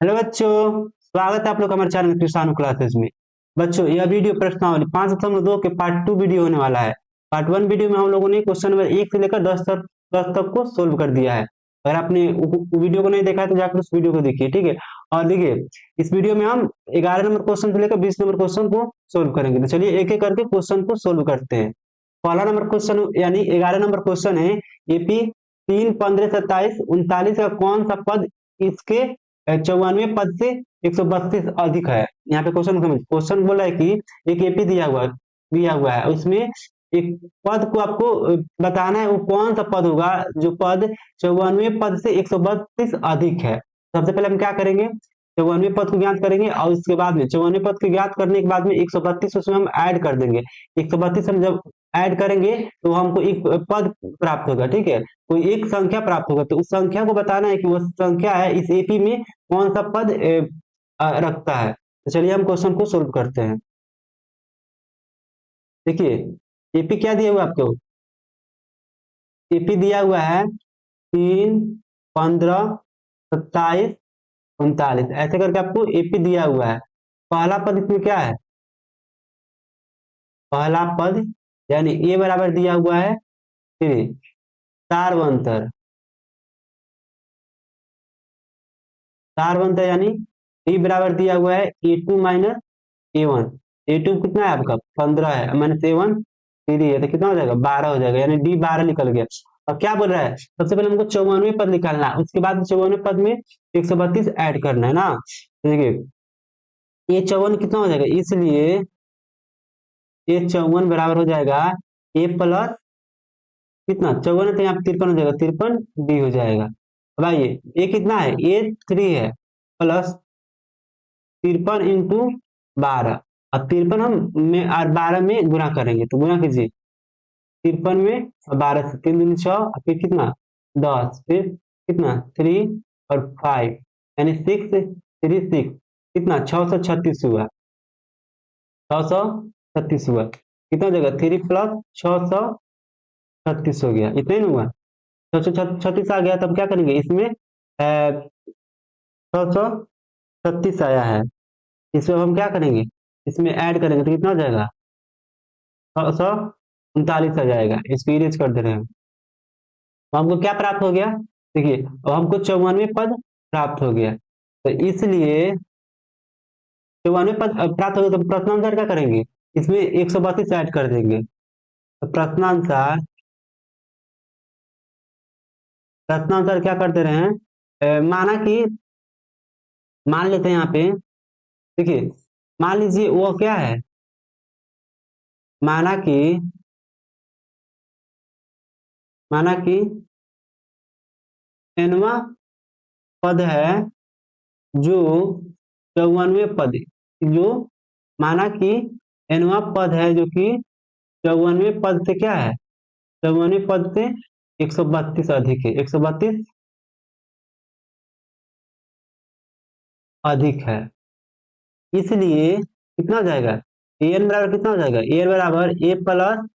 Hello बच्चों, स्वागत है आप लोग हमारे चैनल किसान क्लासेस में। बच्चों, यह वीडियो प्रश्नावली 5.2 के पार्ट 2 वीडियो होने वाला है। पार्ट 1 वीडियो में हम लोगों ने क्वेश्चन नंबर 1 से लेकर 10 तक को सोल्व कर दिया है। अगर आपने वीडियो को नहीं देखा है तो जाकर उस वीडियो को देखिए, ठीक है। और देखिए, इस वीडियो में हम 11 नंबर क्वेश्चन से लेकर 20 नंबर क्वेश्चन को सोल्व करेंगे। तो चलिए एक एक करके क्वेश्चन को सोल्व करते हैं। पहला नंबर क्वेश्चन यानी 11 नंबर क्वेश्चन है। एपी 3, 15, 27, 39 का कौन सा पद इसके 94 पद से 132 अधिक है। यहाँ पे क्वेश्चन समझ, क्वेश्चन बोला है कि एक एपी दिया हुआ है, उसमें एक पद को आपको बताना है, वो कौन सा पद होगा जो पद 94 पद से 132 अधिक है। सबसे पहले हम क्या करेंगे, 94 पद को ज्ञात करेंगे और उसके बाद में 94 पद को ज्ञात करने के बाद में 132 उसमें हम ऐड कर देंगे। 132 हम जब ऐड करेंगे तो हमको एक पद प्राप्त होगा, ठीक है। कोई एक संख्या प्राप्त होगा, तो उस संख्या को बताना है कि वो संख्या है इस एपी में कौन सा पद रखता है। तो चलिए हम क्वेश्चन को सोल्व करते हैं। देखिए, एपी क्या दिया हुआ है आपको, एपी दिया हुआ है 3, 15, 27, 39, ऐसे करके आपको एपी दिया हुआ है। पहला पद इसमें क्या है, पहला पद यानी ए बराबर दिया हुआ है 3, सारवंतर, सारवंतर यानी डी बराबर दिया हुआ है ए2 माइनस ए1। ए2 कितना है आपका 15 है, माइनस ए1 3 है, तो कितना हो जाएगा 12 हो जाएगा, यानी डी 12 निकल गया। अब क्या बोल रहा है, सबसे पहले हमको 94 पद निकालना है, उसके बाद 94 पद में 132 ऐड करना है ना। तो देखिए, ये 54 कितना हो जाएगा, इसलिए ये 54 बराबर हो जाएगा ए प्लस कितना 54 है, तो यहाँ पे 53 हो जाएगा, 53 डी हो जाएगा। अब आइए, ए कितना है, ए 3 है, प्लस 53 इंटू 12। अब 53 हम में और 12 में गुणा करेंगे, तो गुणा कीजिए 53 में और 12 से, 3 दूनी 6, फिर कितना 10, फिर कितना 3 और 5 यानी 6, 3 6 कितना 636 हुआ, 636 हुआ, कितना हो जाएगा 3 प्लस 636 हो गया, इतना ही ना हुआ। 636 आ गया, तब क्या करेंगे इसमें 636 आया है, इसमें अब हम क्या करेंगे, इसमें ऐड करेंगे तो कितना हो जाएगा 639 आ जाएगा। इसको इरेज कर दे रहे हैं। तो हमको क्या प्राप्त हो गया, देखिए अब हमको 94 पद प्राप्त हो गया, तो इसलिए 94 पद प्राप्त हो गया, तो प्रश्नानुसार क्या करेंगे, इसमें 132 ऐड कर देंगे। तो प्रश्नानुसार प्रश्नानुसार क्या करते रहे हैं, माना कि मान लेते हैं यहाँ पे, देखिए मान लीजिए वो क्या है, माना कि माना कि nवा पद है जो 94 पद, जो माना कि nवा पद है जो कि 94 पद से क्या है, 94 पद से 132 अधिक है, 132 अधिक है। इसलिए कितना हो जाएगा, एन बराबर कितना हो जाएगा, ए बराबर a plus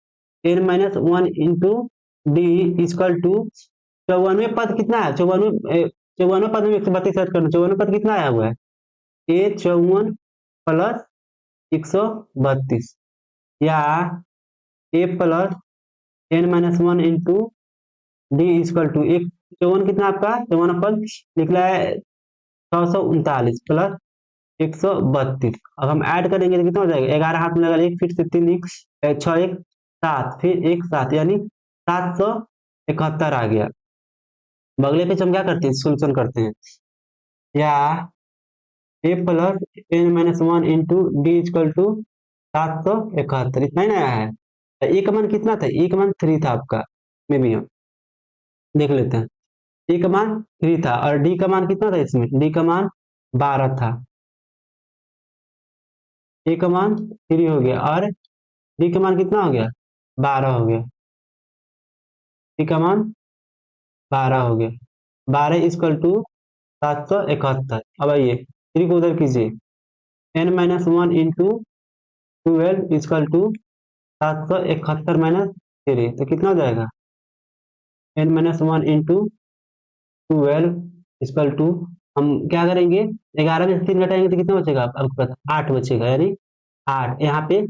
n minus 1 into d equal to 94 पद कितना है, 54 पद में 132 ऐड करना, 54 पद कितना आया हुआ है, ए 54 प्लस 132, या a plus n minus 1 into d equal to एक 54 कितना आपका 54 पद निकला है 639 प्लस 132। अब हम ऐड करेंगे तो कितना हो जाएगा, 11 हाथ में लगा, एक फिर से 3 एक 6 एक 7, फिर एक 7 यानी 771 आ गया। बगले पे हम क्या करते हैं, सोल्यूशन करते हैं, या a plus n minus 1 into d equal to 771, इतना ही ना आया है। ए का मान कितना था, ए का मान 3 था आपका, में भी हम देख लेते हैं। ए का मान 3 था और डी का मान कितना था, इसमें डी का मान 12 था। ए का मान 3 हो गया और डी का मान कितना हो गया 12 हो गया, डी का मान 12 हो गया, 12 इक्वल टू 771। अब आइए 3 को उधर कीजिए, n minus 1 into 12 equal to 771 minus 3, तो कितना हो जाएगा, n minus 1 into 12 equal to हम क्या करेंगे, 11 में से 3 घटाएंगे तो कितना बचेगा आपके पास, 8 बचेगा, यानी 8, यहाँ पे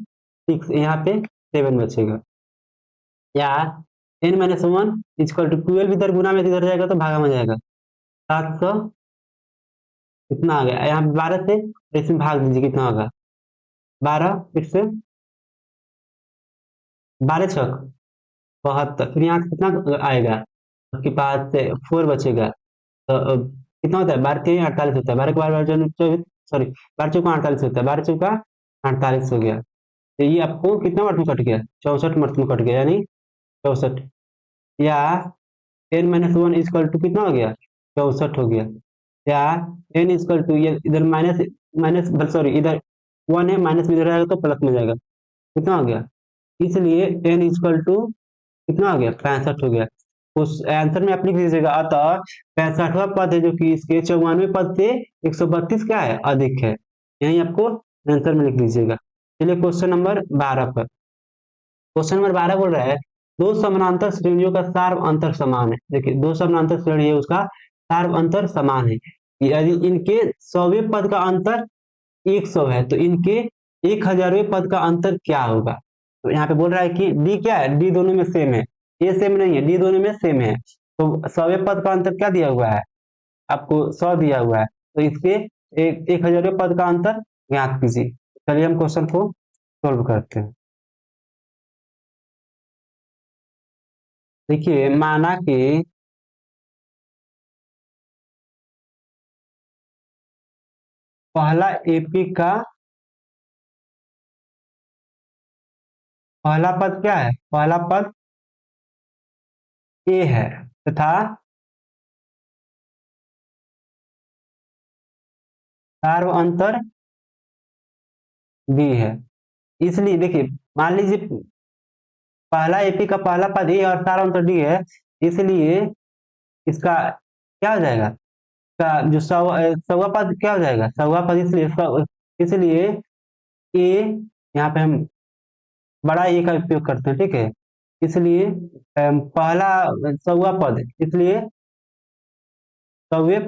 6, यहाँ पे 7 बचेगा। या n-1 इक्वल टू 12 इधर गुना में इधर जाएगा तो भागा में जाएगा, 700 कितना आ गया, यहाँ पे 12 से इसमें भाग दीजिए कितना होगा, 12 फिर से 12 छक 72, फिर यहाँ से कितना आएगा आपके पास, 4 बचेगा। तो कितना होता है, 12 48 होता है, 12 के 12 24, सॉरी 12 चौका 48 होता है, 12 चौका 48 हो गया। तो ये आपको कितना मार्क्स में कट गया, 64 मार्क्स में कट गया, यानी 64। या n-1 इक्वल टू कितना हो गया, 64 हो गया। या n इक्वल टू, ये इधर माइनस माइनस सॉरी इधर 1 है, माइनस में इधर आएगा तो प्लस में जाएगा, कितना हो गया, इसलिए n इक्वल टू कितना हो गया, 65 हो गया। उस आंसर में आप लिख दीजिएगा, अतः 65वां पद है जो कि इसके 94वें पद से 132 क्या है, अधिक है। यही आपको आंसर में लिख दीजिएगा। चलिए क्वेश्चन नंबर 12 पर। क्वेश्चन नंबर 12 बोल रहा है, दो समानांतर श्रेणियों का सार्व अंतर समान है। देखिए, दो समानांतर श्रेणी है, उसका सार्व अंतर समान है। यदि इनके 100वें पद का अंतर 100 है तो इनके 1000वें पद का अंतर क्या होगा। तो यहाँ पे बोल रहा है कि डी क्या है, डी दोनों में सेम है, ए सेम नहीं है, डी दोनों में सेम है। तो 100वें पद का अंतर क्या दिया हुआ है, आपको 100 दिया हुआ है, तो इसके 1000वें पद का अंतर ज्ञात कीजिए। चलिए हम क्वेश्चन को सोल्व करते हैं। देखिए, माना कि पहला एपी का पहला पद क्या है, पहला पद ए है तथा सार्व अंतर बी है। इसलिए देखिए, मान लीजिए पहला एपी का पहला पद ए और सार्व अंतर डी है, इसलिए इसका क्या हो जाएगा, इसका जो सवा पद क्या हो जाएगा, सवा पद, इसलिए ए, यहाँ पे हम बड़ा ए का उपयोग करते हैं, ठीक है। इसलिए पहला सवा पद, इसलिए सवे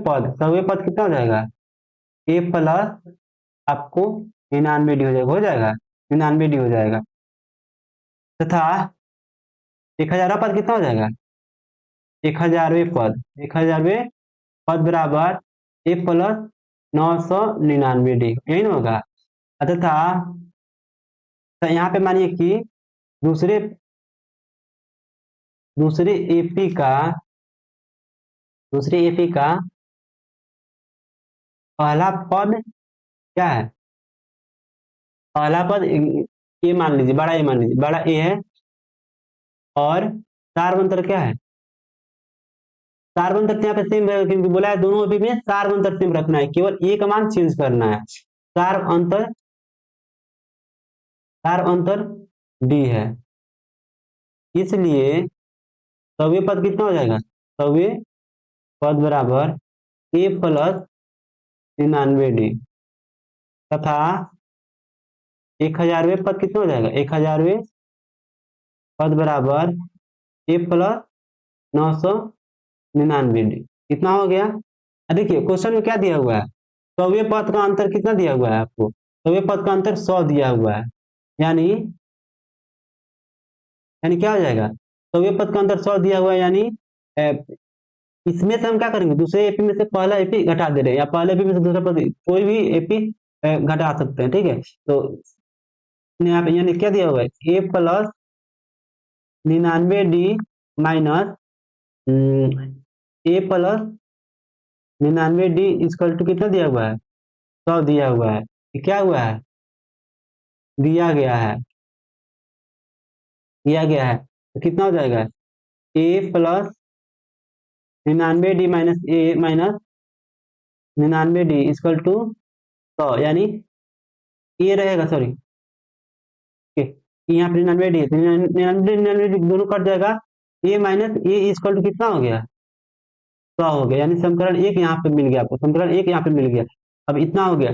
पद कितना हो जाएगा, ए प्लस आपको 99 डी हो जाएगा 99 डी हो जाएगा, तथा 1000वां पद कितना हो जाएगा, 1000वें पद बराबर ए प्लस 999 डी, यही ना होगा। तथा तो यहाँ पे मानिए कि दूसरे दूसरे एपी का दूसरे एपी का पहला पद क्या है, पहला पद ए मान लीजिए, बड़ा ए मान लीजिए, बड़ा ए है, और सार्वंतर क्या है, सार्वंतर यहाँ पे सेम रहेगा, क्योंकि बोला है दोनों एपी में सार्वंतर सेम रखना है, केवल ए का मान चेंज करना है। सार्वंतर डी है, इसलिए सवे पद कितना हो जाएगा, सवे पद बराबर ए प्लस 99 डी, तथा 1000वें पद कितना हो जाएगा, 1000वें पद बराबर ए प्लस 999 डी, कितना हो गया। देखिए क्वेश्चन में क्या दिया हुआ है, सौवें पद का अंतर कितना दिया हुआ है आपको, सौवें पद का अंतर 100 दिया हुआ है, यानी यानी क्या हो जाएगा, सौवें पद का अंतर 100 दिया हुआ है, यानी इसमें से हम क्या करेंगे, दूसरे एपी में से पहला एपी घटा दे रहे हैं, या पहले एपी में से दूसरा पद, कोई भी एपी घटा सकते हैं, ठीक है। तो यहाँ पे यानी क्या दिया हुआ है, a plus 99 d minus a plus 99 d equal to कितना दिया हुआ है, 100 दिया हुआ है। ये क्या हुआ है, दिया गया है, तो कितना हो जाएगा, a plus 99 d minus a minus 99 d equal to 100, यानी ये रहेगा, सॉरी यहाँ पे 99 डी, 99 डी दोनों कट जाएगा, ए माइनस ए इक्वल टू कितना हो गया, 100 हो गया, यानी समीकरण एक यहाँ पे मिल गया आपको, समीकरण एक यहाँ पे मिल गया। अब इतना हो गया,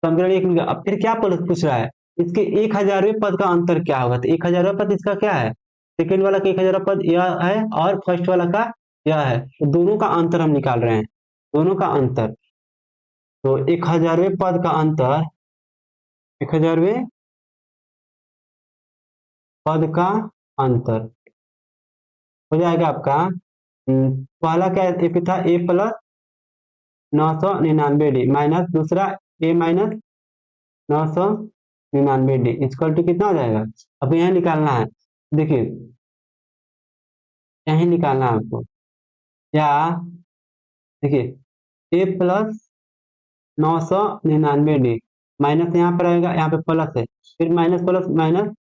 समीकरण एक मिल गया। अब फिर क्या पूछ रहा है, इसके 1000वें पद का अंतर क्या होगा, तो 1000वां पद इसका क्या है, सेकेंड वाला का 1000वां पद यह है और फर्स्ट वाला का यह है, तो दोनों का अंतर हम निकाल रहे हैं, दोनों का अंतर। तो 1000वें पद का अंतर, 1000वें पद का अंतर हो जाएगा आपका, पहला क्या ए पे था, ए प्लस 999 डी माइनस दूसरा ए माइनस 999 डी इक्वल टू कितना हो जाएगा। अब यह निकालना है, देखिए यही निकालना है आपको, या देखिए ए प्लस 999 डी माइनस यहाँ पर आएगा, यहाँ पे प्लस है, फिर माइनस प्लस माइनस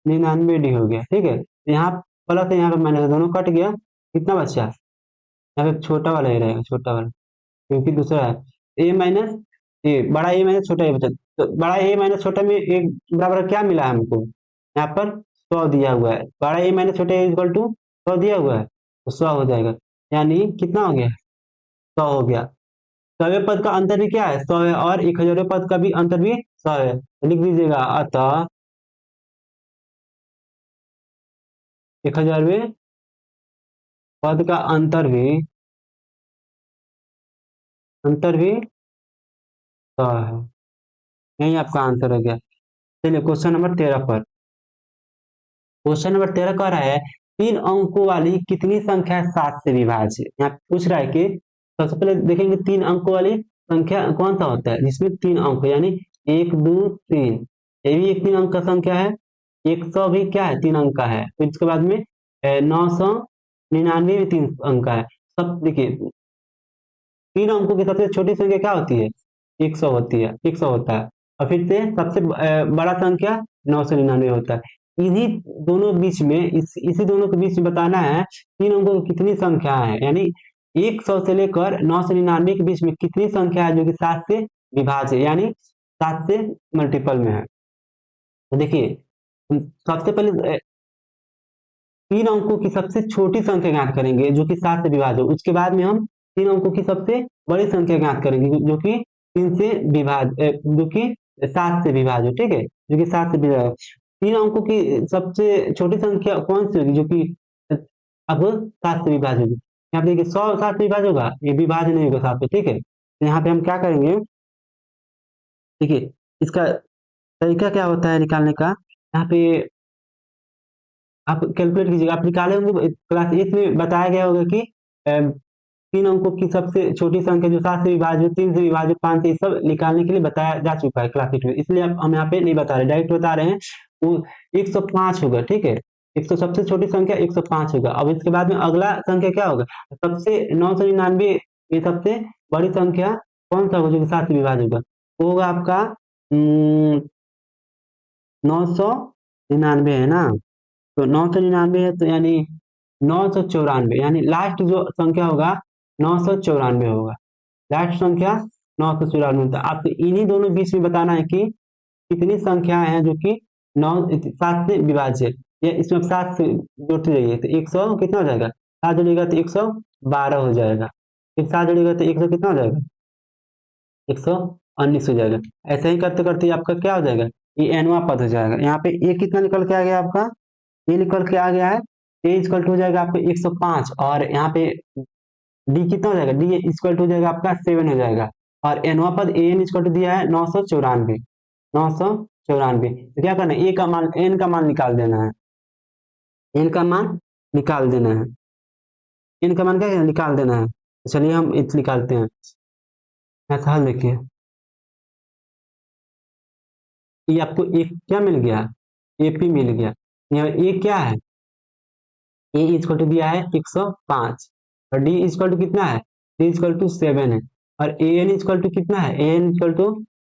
99 डी हो गया, ठीक है। यहाँ प्लस है, यहाँ पे माइनस, दोनों कट गया, कितना बचा, यहाँ पे छोटा वाला ही रहेगा, छोटा वाला, क्योंकि दूसरा है ए माइनस ए, बड़ा ए माइनस छोटा ए बचा, तो बड़ा ए माइनस छोटा में एक बराबर क्या मिला है हमको, यहाँ पर 100 दिया हुआ है, बड़ा ए माइनस छोटा ए इक्वल टू 100 दिया हुआ है, तो 100 हो जाएगा, यानी कितना हो गया, 100 हो गया। 100वें पद का अंतर भी क्या है, 100 है, और 1000वें पद का भी अंतर भी 100 है, तो लिख दीजिएगा अतः 1000वें पद का अंतर भी 100 है। यही आपका आंसर हो गया। चलिए क्वेश्चन नंबर 13 पर, क्वेश्चन नंबर 13 कह रहा है 3 अंकों वाली कितनी संख्या 7 से विभाज्य। यहाँ पूछ रहा है कि सबसे पहले देखेंगे 3 अंकों वाली संख्या कौन सा होता है जिसमें 3 अंक, यानी 1 2 3, ये भी एक 3 अंक का संख्या है, 100 भी क्या है 3 अंक का है, फिर इसके बाद में 999 भी 3 अंक का है। सब देखिए 3 अंकों की सबसे छोटी संख्या क्या होती है, 100 होती है, 100 होता है, और फिर से सबसे बड़ा संख्या 999 होता है। इन्हीं दोनों बीच में इसी दोनों के बीच में बताना है 3 अंकों की कितनी संख्या है, यानी 100 से लेकर 999 के बीच में कितनी संख्या है जो कि 7 से विभाज्य है, यानी 7 से मल्टीपल में है। तो देखिए सबसे पहले 3 अंकों की सबसे छोटी संख्या ज्ञात करेंगे जो कि 7 से विभाज्य हो, उसके बाद में हम 3 अंकों की सबसे बड़ी संख्या ज्ञात करेंगे जो कि 3 से विभाज्य, जो कि 7 से विभाज्य हो, ठीक है, जो कि 7 से विभाज्य। 3 अंकों की सबसे छोटी संख्या कौन सी होगी जो कि अब 7 से विभाज्य होगी। यहाँ पे देखिए 100 7 से विभाज्य होगा, ये विभाज्य नहीं होगा 7 से, ठीक है। तो यहाँ पे हम क्या करेंगे, देखिए इसका तरीका क्या होता है निकालने का, यहाँ पे आप कैलकुलेट कीजिएगा, आप निकाले होंगे, क्लास 8 में बताया गया होगा कि 3 अंकों की सबसे छोटी संख्या जो 7 से विभाज्य, 3 से विभाज्य, 5 से, सब निकालने के लिए बताया जा चुका है क्लास 8 में, इसलिए हम यहाँ पे नहीं बता रहे, डायरेक्ट बता रहे हैं। वो 105 होगा, ठीक है, 100 सबसे छोटी संख्या 105 होगा। अब इसके बाद में अगला संख्या क्या होगा, सबसे 999, ये सबसे बड़ी संख्या कौन सा होगा जो कि 7 से विभाज्य होगा, वो होगा आपका 999 है ना, तो 999 है, तो यानी 994, यानी लास्ट जो संख्या होगा 994 होगा, लास्ट संख्या 994 होता है। आपको इन्हीं दोनों बीच में बताना है कि कितनी संख्याएं हैं जो कि 7 से विभाज्य है, या इसमें 7 से जोड़ते जाइए तो 100 कितना हो जाएगा, 7 जोड़ेगा तो 112 हो जाएगा, फिर 7 जोड़ेगा तो 100 कितना हो जाएगा, 119 हो जाएगा। ऐसे ही करते करते आपका क्या हो जाएगा, ये एनवा पद हो जाएगा। यहाँ पे ए कितना निकल के आ गया आपका, ये निकल के आ गया है, ए इक्वल टू हो जाएगा आपको 105, और यहाँ पे डी कितना हो जाएगा, डी इक्वल टू हो जाएगा आपका 7 हो जाएगा, और एनवा पद ए एन इक्वल टू दिया है 994, 994। तो क्या करना है, ए का मान, एन का मान निकाल देना है, एन का मान निकाल देना है, एन का मान क्या है? निकाल देना है। तो चलिए हम निकालते हैं, ऐसा हल देखिए, ये आपको एक क्या मिल गया, एपी मिल गया। यहाँ ए क्या है, ए इक्वल टू दिया है 105, और डी इक्वल टू कितना है, डी इक्वल टू 7 है, और ए एन इक्वल टू कितना है, ए एन इक्वल टू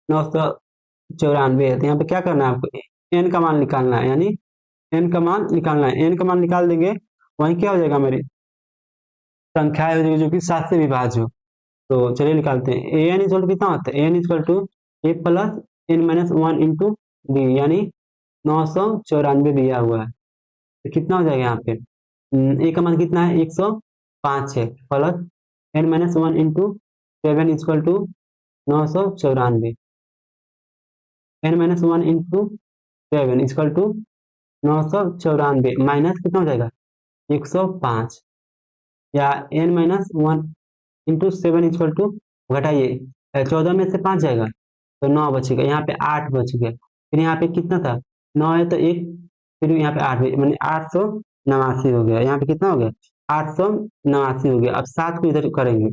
994 है। तो यहाँ पे क्या करना है आपको, एन का मान निकालना है, यानी एन का मान निकालना है, एन का मान निकाल देंगे, वहीं क्या हो जाएगा, मेरी संख्या हो जाएगी जो कि 7 से विभाज्य हो। तो चलिए निकालते हैं, ए एन इक्वल टू कितना होता है, a n equal to a plus n minus 1 into d, यानी 994 दिया हुआ है, तो कितना हो जाएगा यहाँ पे, ए का मान कितना है 105 है, plus n minus 1 into 7 equal to 994, n minus 1 into 7 equal to 994, minus कितना हो जाएगा 105, या n minus 1 into 7 equal to, घटाइए 14 में से 5 जाएगा तो 9 बचेगा, यहाँ पे 8 बच गया। फिर यहाँ पे कितना था, 9 है तो एक, फिर यहाँ पे 8 मैंने 889 हो गया। यहाँ पे कितना हो गया, 889 हो गया। अब 7 को इधर करेंगे,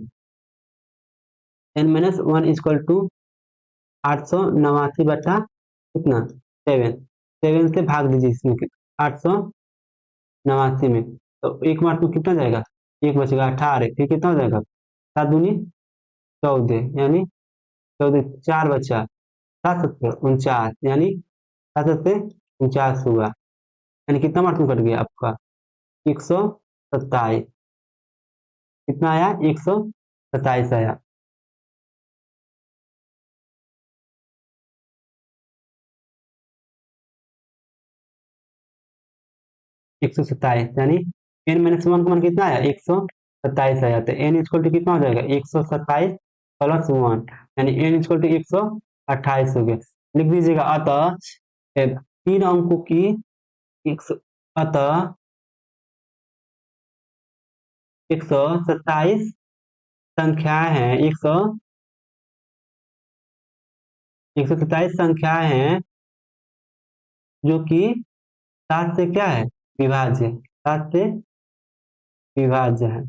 n-1 इक्वल टू 889 बटा कितना, 7, 7 से भाग दीजिए इसमें, 889 में, तो एक मार्क में कितना जाएगा, एक बचेगा 18, फिर कितना हो जाएगा, 7 दूनी 14, यानी 14 4 बचा, 7 49, यानी 7 से 49 हुआ, यानी कितना मार्क में कट गया आपका, 127। कितना आया, 127 आया। 127, यानी n-1 का मान कितना आया, 127 आया। तो n इक्वल टू कितना हो जाएगा, 127 प्लस 1, यानी n इक्वल टू 128 हो गया। लिख दीजिएगा अतः 3 अंकों की अतः 127 संख्याएं हैं, 127 संख्याएं हैं जो कि 7 से क्या है, विभाज्य, 7 से विभाज्य है।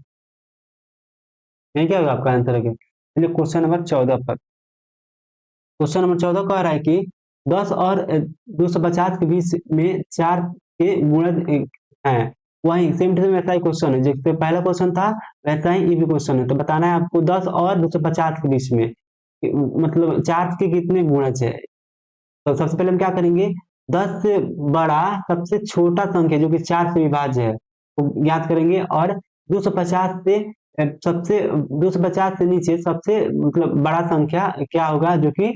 नहीं, क्या होगा आपका आंसर है। चलिए क्वेश्चन नंबर 14 पर। क्वेश्चन नंबर 14 कह रहा है कि 10 और 250 के बीच में 4 के गुणज हैं। वही सेम टू सेम वैसा ही क्वेश्चन है, जैसे पहला क्वेश्चन था वैसा ही ये भी क्वेश्चन है। तो बताना है आपको 10 और 250 के बीच में मतलब 4 के कितने गुणज है। तो सबसे पहले हम क्या करेंगे, 10 से बड़ा सबसे छोटा संख्या जो कि 4 से विभाज्य है वो ज्ञात करेंगे, और 250 से सबसे 250 से नीचे सबसे मतलब बड़ा संख्या क्या होगा जो कि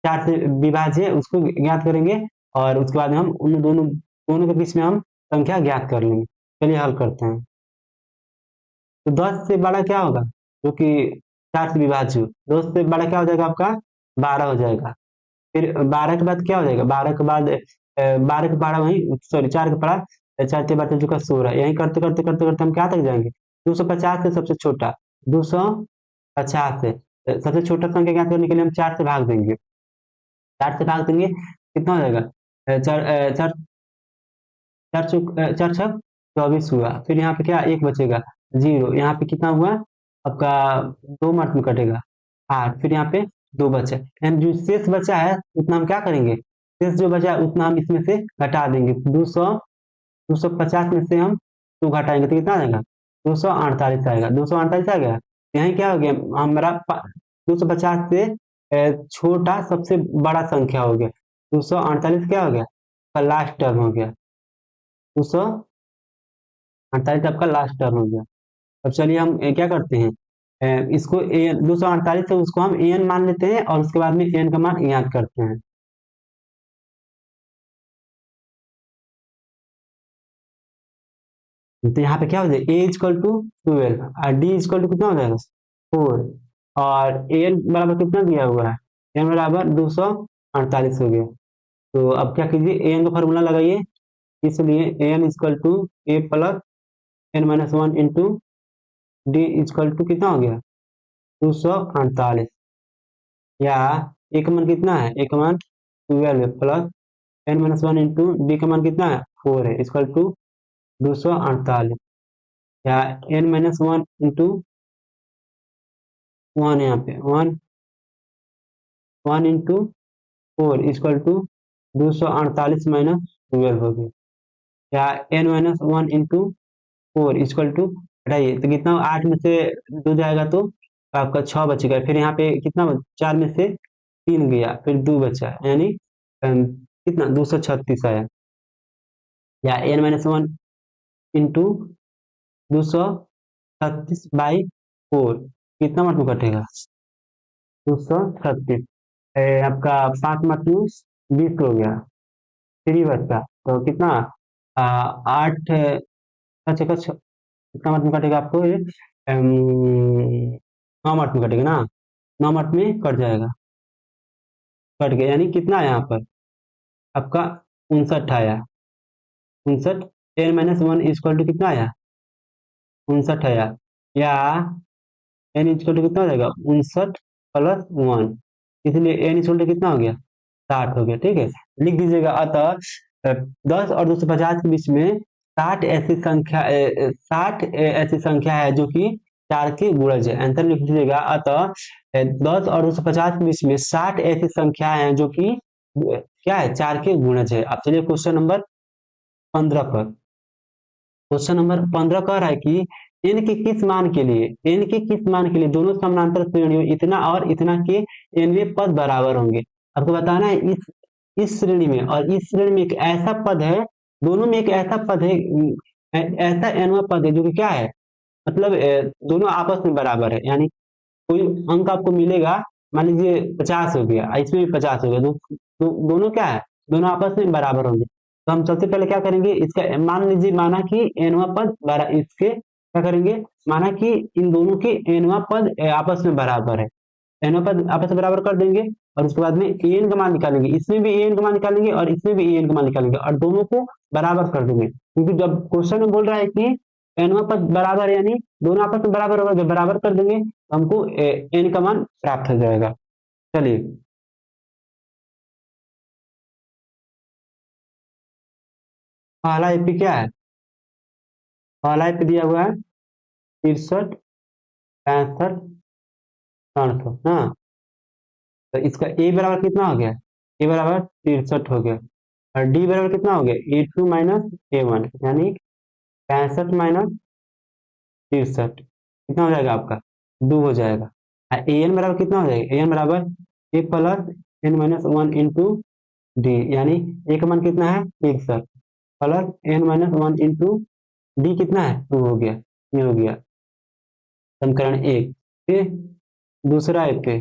4 से विभाज्य है उसको ज्ञात करेंगे, और उसके बाद हम उन दोनों के बीच में हम संख्या ज्ञात कर लेंगे। चलिए हल करते हैं। तो 10 से बड़ा क्या होगा जो कि 4 से विभाज्य हो, 10 से बड़ा क्या हो जाएगा आपका, 12 हो जाएगा। फिर 12 के बाद क्या हो जाएगा, 12 के बाद 12 के पढ़ा वही, सॉरी 4 के पढ़ा, 4 के बाद चुका 16, यही करते करते करते करते हम क्या तक जाएंगे, 250 से सबसे छोटा, 250 से सबसे छोटा संख्या ज्ञात करने के लिए हम 4 से भाग देंगे, 4 से भाग देंगे कितना हो जाएगा, चार चार चार छक 24 हुआ। फिर यहाँ पे क्या एक बचेगा, 0, यहाँ पे कितना हुआ आपका, 2 मार्क में कटेगा 8, फिर यहाँ पे 2 बचा, यानी जो शेष बचा है उतना हम क्या करेंगे, शेष जो बचा है उतना हम इसमें से घटा देंगे। 250 में से हम 2 घटाएंगे तो कितना आएगा, 248 आएगा। 248 आ गया, यहाँ क्या हो गया हमारा 250 से छोटा सबसे बड़ा संख्या हो गया, 248 क्या हो गया, लास्ट टर्म हो गया, 248 आपका लास्ट टर्म हो गया। अब चलिए हम क्या करते हैं, इसको एन 248 है उसको हम एन मान लेते हैं और उसके बाद में एन का मान याद करते हैं। तो यहाँ पे क्या हो जाएगा, ए इक्वल टू 12 और डी इक्वल टू कितना हो जाएगा, 4, और एन बराबर कितना दिया हुआ है, एन बराबर 248 हो गया। तो अब क्या कीजिए, एन का फॉर्मूला लगाइए, इसलिए n equal to a plus n-1 into d equal to कितना हो गया, 248, या एक मान कितना है, एक मान 12 प्लस n-1 इंटू डी का मान कितना है 4 है, इक्वल टू 248, या n-1 इंटू 1 यहाँ पे 1 इंटू 4 इक्वल टू 248 माइनस 12 हो गया, या n-1 इंटू 4 इक्वल टू, हटाइए तो कितना 8 में से 2 जाएगा तो आपका 6 बचेगा, फिर यहाँ पे कितना 4 में से 3 गया, फिर 2 बचा, यानी कितना 236 आया, या n-1 इंटू 236/4 कितना मतलब कटेगा, 236, आपका 5 मतलब 20 हो गया, 3 बचा तो कितना 8, अच्छा कितना मतलब कटेगा आपको ये, 9 मिनट में कटेगा ना, 9 मिनट में कट जाएगा, कट गया, यानी कितना आया यहाँ पर आपका 59 आया, 59, n-1 इक्वल टू कितना आया, 59 आया, या n इक्वल टू कितना हो जाएगा 59 प्लस 1, इसलिए एन इक्वल टू कितना हो गया, 60 हो गया। ठीक है, लिख दीजिएगा अतः 10 और 250 के बीच में 60 ऐसी संख्या 60 ऐसी संख्या है जो कि 4 के गुणज है। आंसर लिख दीजिएगा अतः 10 और 250 के बीच में 60 ऐसी संख्या है जो कि क्या है, 4 के गुणज है। अब चलिए क्वेश्चन नंबर 15 पर। क्वेश्चन नंबर 15 कह रहा है कि n के किस मान के लिए, n के किस मान के लिए दोनों समानांतर श्रेणियों इतना और इतना के nवें पद बराबर होंगे। आपको बताना है इस श्रेणी में और इस श्रेणी में एक ऐसा पद है, दोनों में एक ऐसा पद है, ऐसा nवां पद है जो कि क्या है, मतलब दोनों आपस में बराबर है। यानी कोई अंक आपको मिलेगा, मान लीजिए 50 हो गया, इसमें भी 50 हो गया, दोनों क्या है, दोनों आपस में बराबर होंगे। तो हम सबसे पहले क्या करेंगे, इसका मान लीजिए, माना कि एनवा पद इसके क्या करेंगे, माना कि इन दोनों के एनवा पद आपस में बराबर है, एनवा पद आपस में बराबर कर देंगे और उसके बाद में एन का मान निकालेंगे, इसमें भी एन का मान निकालेंगे और इसमें भी एन का मान निकालेंगे और दोनों को बराबर कर देंगे। क्योंकि जब क्वेश्चन में बोल रहा है कि एनवा पद बराबर है, यानी दोनों आपस में बराबर होगा, जब बराबर कर देंगे तो हमको एन का मान प्राप्त हो जाएगा। चलिए, पहला एपी क्या है, पहला एपी दिया हुआ है 63, 65, 67, हाँ। तो इसका ए बराबर कितना हो गया, ए बराबर 63 हो गया और डी बराबर कितना हो गया, A2 माइनस A1, यानी 65 माइनस 63 कितना हो जाएगा आपका, 2 हो जाएगा। ए एन बराबर कितना हो जाएगा, ए एन बराबर a plus n minus 1 into d, यानी ए का मान कितना है 63 plus n minus 1 into d कितना है 2 हो गया, ये हो गया समीकरण एक। फिर दूसरा एपी,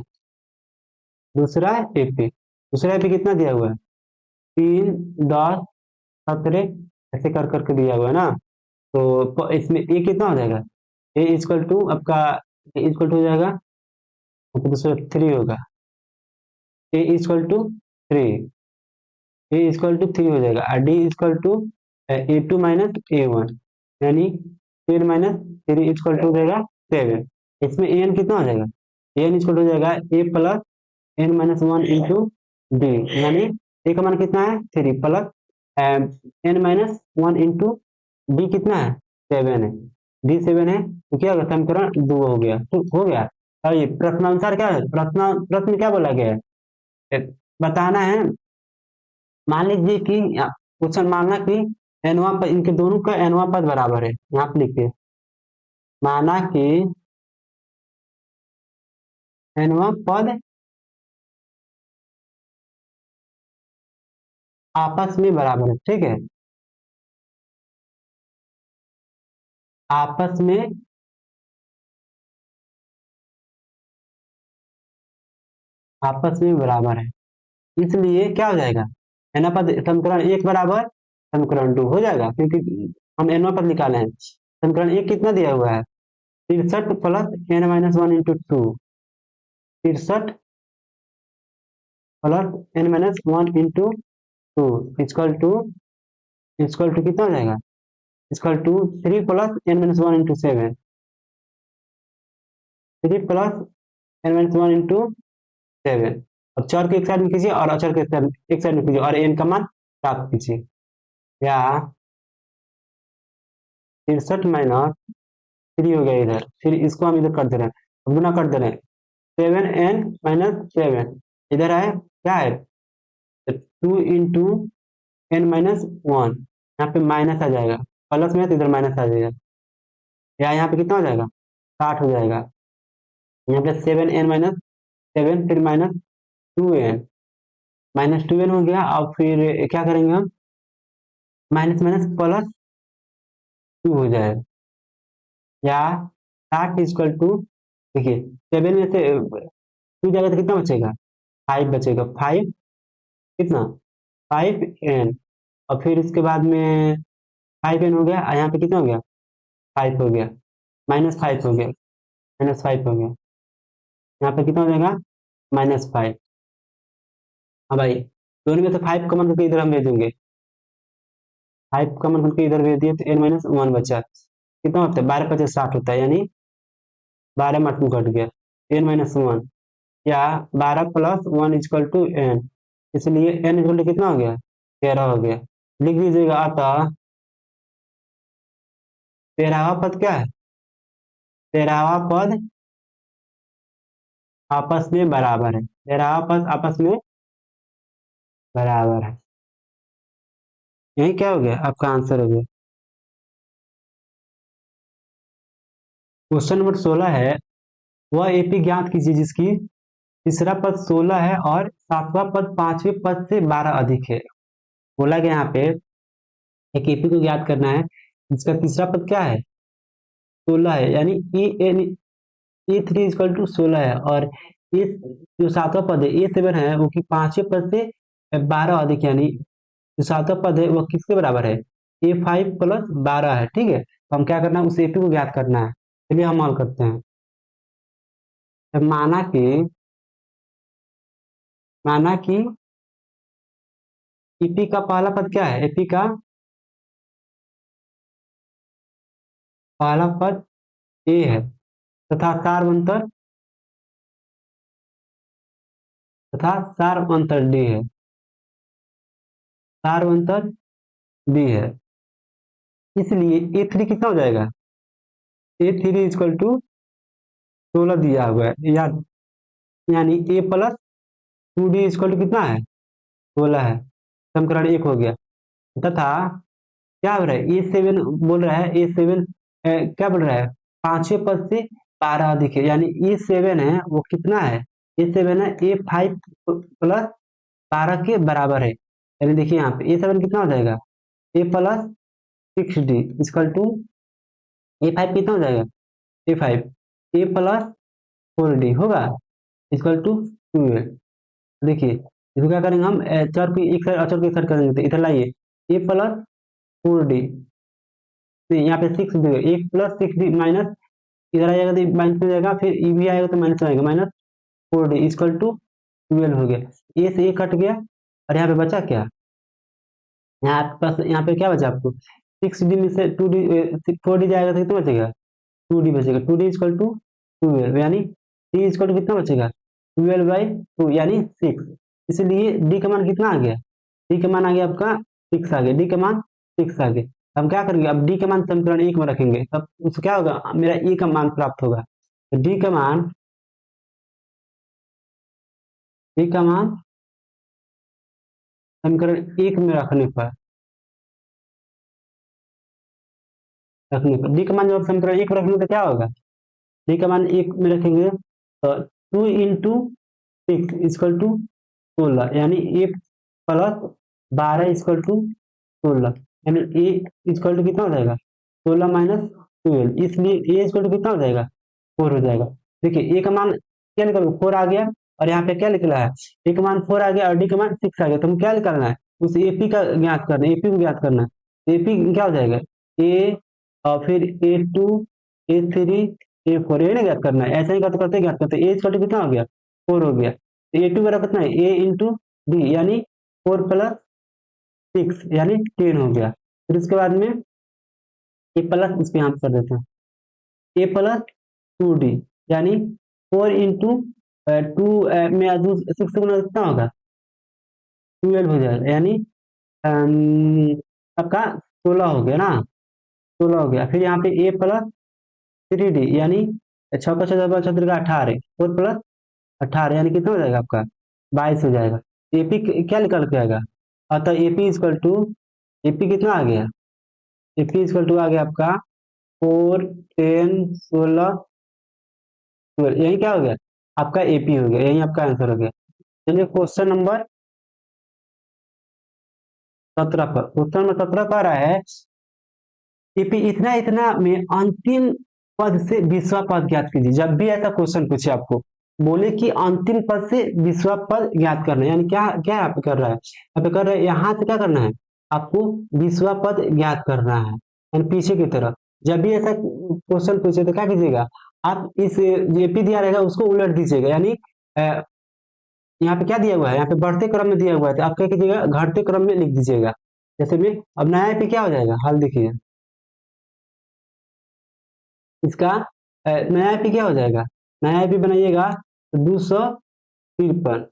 दूसरा एपी, दूसरा एपी कितना दिया हुआ है, 3, 10, 17 ऐसे कर करके दिया हुआ है ना। तो इसमें ए कितना हो जाएगा, ए इक्वल टू आपका, ए इक्वल टू हो जाएगा आपका दूसरा 3 होगा, a equal to 3, a equal to 3 हो जाएगा और D equal to A2 minus A1, यानी 3 माइनस 3 इक्वल टू हो जाएगा 7। इसमें एन कितना हो जाएगा, एन इक्वल हो जाएगा a plus n minus 1 into d, यानी ए का मान कितना है 3 plus n minus 1 into d कितना है 7 है, डी 7 है, तो क्या होगा समीकरण 2 हो गया, तो हो गया। और ये प्रश्नानुसार क्या है, प्रश्न क्या बोला गया है, बताना है। मान लीजिए कि क्वेश्चन मानना कि एनवा पद, इनके दोनों का एनवा पद बराबर है, यहाँ पे लिखिए, माना कि एनवा पद आपस में बराबर है। ठीक है, आपस में, आपस में बराबर है, इसलिए क्या हो जाएगा, एनवा पद समीकरण एक बराबर समीकरण 2 हो जाएगा, क्योंकि हम एनवा पद निकाले हैं। समीकरण एक कितना दिया हुआ है, 63 plus n minus 1 into 2, 63 plus n minus 1 into 2 equal to कितना हो जाएगा, equal to 3 plus n minus 1 into 7, 3 plus n minus 1 into 7। अब चर को एक साइड में कीजिए और अचर को एक साइड में कीजिए और एन का मान प्राप्त कीजिए, या 63 माइनस 3 हो गया इधर, फिर इसको हम इधर कर दे रहे हैं, अब गुना कर दे रहे हैं, 7n-7 इधर है, क्या है 2 इंटू एन माइनस 1, यहाँ पे माइनस आ जाएगा, प्लस में तो इधर माइनस आ जाएगा, या यहाँ पे कितना हो जाएगा 60 हो जाएगा, यहाँ पे 7n-7 फिर -2n, -2n हो गया। अब फिर क्या करेंगे हम, माइनस माइनस प्लस 2 हो जाएगा, या 60 इक्वल टू, देखिए 7 में से 2 जाएगा तो कितना बचेगा, 5 बचेगा, 5 कितना 5n, और फिर इसके बाद में 5n हो गया और यहाँ पे कितना हो गया 5 हो गया, -5 हो गया, -5 हो गया, यहाँ पे कितना हो जाएगा -5। हाँ भाई, दोनों में से 5 कॉमन करके इधर हम भेजेंगे, 5 कॉमन करके इधर भेज दिए तो n-1 बचा, कितना होता है 12 × 50 60 होता है, यानी 12 में 8 कट गया, n-1 या 12+1 = n, इसलिए n इक्वल टू कितना हो गया, 13 हो गया। लिख दीजिएगा, अतः 13वां पद क्या है, 13वां पद आपस में बराबर है, 13वां पद आपस में बराबर है। यही क्या हो गया, आपका आंसर हो गया। क्वेश्चन नंबर 16 है, वह एपी ज्ञात कीजिए जिसकी तीसरा पद 16 है और सातवां पद पांचवें पद से 12 अधिक है। बोला गया यहाँ पे एक एपी को ज्ञात करना है जिसका तीसरा पद क्या है, 16 है, यानी ए3 इक्वल टू 16 है, और इस जो सातवां पद है ए7 है वो कि पांचवें पद से 12 अधिक, यानी जो सातवां पद है वो किसके बराबर है, A5+12 है। ठीक है, तो हम क्या करना है, उस एपी को ज्ञात करना है। चलिए हम हल करते हैं। तो माना कि एपी का पहला पद क्या है, एपी का पहला पद ए है तथा सार्वंतर डी है, सार्वंतर डी है। इसलिए ए3 कितना हो जाएगा, ए3 इक्वल टू 16 दिया हुआ है, यानी A+2D इक्वल टू कितना है, 16 है। समीकरण 1 हो गया। तथा क्या हो रहा है, ए7 बोल रहा है, ए7 क्या बोल रहा है, पांचवें पद से 12 अधिक है, यानी ए7 है वो कितना है, ए7 है A5+12 के बराबर है। यानी देखिए यहाँ पे ए7 कितना हो जाएगा, A+6D इक्वल टू A5 कितना हो जाएगा, A5 A+4D होगा इक्वल टू 12। देखिए इसको क्या करेंगे हम, चर को एक साइड अचर को एक साइड करेंगे, तो इधर लाइए A+4D, यहाँ पे 6D, 1+6D माइनस, इधर आ जाएगा तो माइनस में जाएगा, फिर ई भी आएगा तो माइनस में आएगा, -4D इक्वल टू 12 हो गया। ए से ए कट गया और यहाँ पे बचा क्या, यहाँ पास यहाँ पे क्या बचा आपको, 6D में से 2D 4D जाएगा तो कितना बचेगा, 2D बचेगा, 2D इक्वल टू 12, यानी D इक्वल टू कितना बचेगा, 12/2 यानी 6। इसलिए D का मान कितना आ गया, D का मान आ गया आपका 6 आ गया, D का मान 6 आ गया। हम क्या करेंगे, अब D का मान समीकरण 1 में रखेंगे, तब उससे क्या होगा, मेरा E का मान प्राप्त होगा। तो D का मान समीकरण 1 में रखने पर डी का मान जब समीकरण 1 में रखेंगे तो क्या होगा, डी का मान 1 में रखेंगे तो 2 × 6 इक्वल टू 16, यानी A+12 इक्वल टू 16, यानी ए इक्वल टू कितना हो जाएगा, 16 - 12, इसलिए ए इक्वल टू कितना हो जाएगा, 4 हो जाएगा। देखिए ए का मान क्या निकल 4 आ गया, और यहाँ पे क्या निकला है, ए का मान 4 आ गया और डी का मान 6 आ गया, तो हम क्या निकालना है, उस एपी का ज्ञात करना है, एपी को ज्ञात करना है। एपी क्या हो जाएगा, ए और फिर A2 A3 A4, ये ना ज्ञात करना है, ऐसा ही करते करते ज्ञात करते, ए इक्वल टू कितना हो गया, 4 हो गया। A2 बराबर कितना है, A इंटू डी, यानी 4+6 यानी 10 हो गया। फिर उसके बाद में ए प्लस इस पे यहाँ कर देते हैं, A+2D, यानी 4 × 2 में 6 से गुना कितना होगा, 12 हो जाएगा, यानी आपका 16 हो गया ना, 16 हो गया। फिर यहाँ पे A+3D, यानी 6×6=18, 4+18 यानी कितना हो जाएगा आपका, 22 हो जाएगा। एपी क्या निकल के आएगा, अतः एपी कितना आ गया, एपी इक्वल टू आ गया आपका 4 10 16 12, यही क्या हो गया, आपका एपी हो गया, यही आपका आंसर हो गया। चलिए क्वेश्चन नंबर 17 पर, क्वेश्चन नंबर 17 पर रहा है, एपी इतना इतना में अंतिम पद से 20वां पद ज्ञात कीजिए। जब भी ऐसा क्वेश्चन पूछे आपको, बोले कि अंतिम पद से 20वां पद ज्ञात करना है, यानी क्या क्या यहाँ पे कर रहा है, यहाँ पे कर रहा है, यहाँ से क्या करना है, आपको 20वां पद ज्ञात करना है, यानी पीछे की तरफ। जब भी ऐसा क्वेश्चन पूछे तो क्या कीजिएगा, आप इस जेपी दिया रहेगा उसको उलट दीजिएगा, यानी यहाँ पे क्या दिया हुआ है, यहाँ पे बढ़ते क्रम में दिया हुआ है, तो आप क्या कीजिएगा, घटते क्रम में लिख दीजिएगा। जैसे में अब नया एपी क्या हो जाएगा, हाल देखिए इसका, नया एपी क्या हो जाएगा, नया एपी बनाइएगा तो 200 53।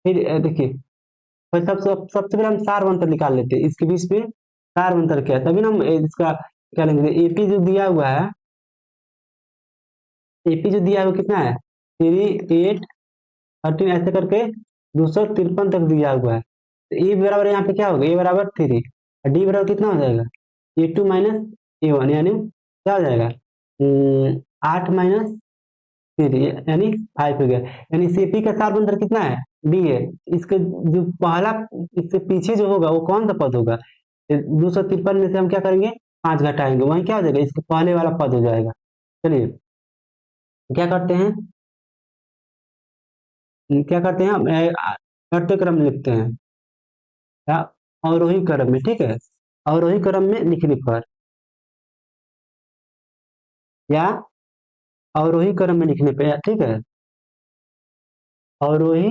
फिर देखिए, फिर सबसे पहले हम सार अंतर निकाल लेते हैं, इसके बीच में सार अंतर क्या है, तभी ना हम इसका क्या लेंगे। एपी जो दिया हुआ है, एपी जो दिया है वो कितना है, 3 8 13 ऐसे करके 253 तक दिया हुआ है। तो ए बराबर यहाँ पे क्या होगा, ए बराबर 3 और डी बराबर कितना हो जाएगा, A2 - A1, यानी क्या हो जाएगा, 8 - 3 यानी 5 हो गया। यानी सीपी का सार अंतर कितना है, डी है। इसके जो पहला, इससे पीछे जो होगा वो कौन सा पद होगा, 253 में से हम क्या करेंगे, 5 घटाएंगे, वही क्या हो जाएगा, इसके पहले वाला पद हो जाएगा। चलिए क्या करते हैं, क्या करते हैं हम घटते क्रम में लिखते हैं, या अवरोही क्रम में, ठीक है, अवरोही क्रम में लिखने पर, या अवरोही क्रम में लिखने पे, ठीक है, अवरोही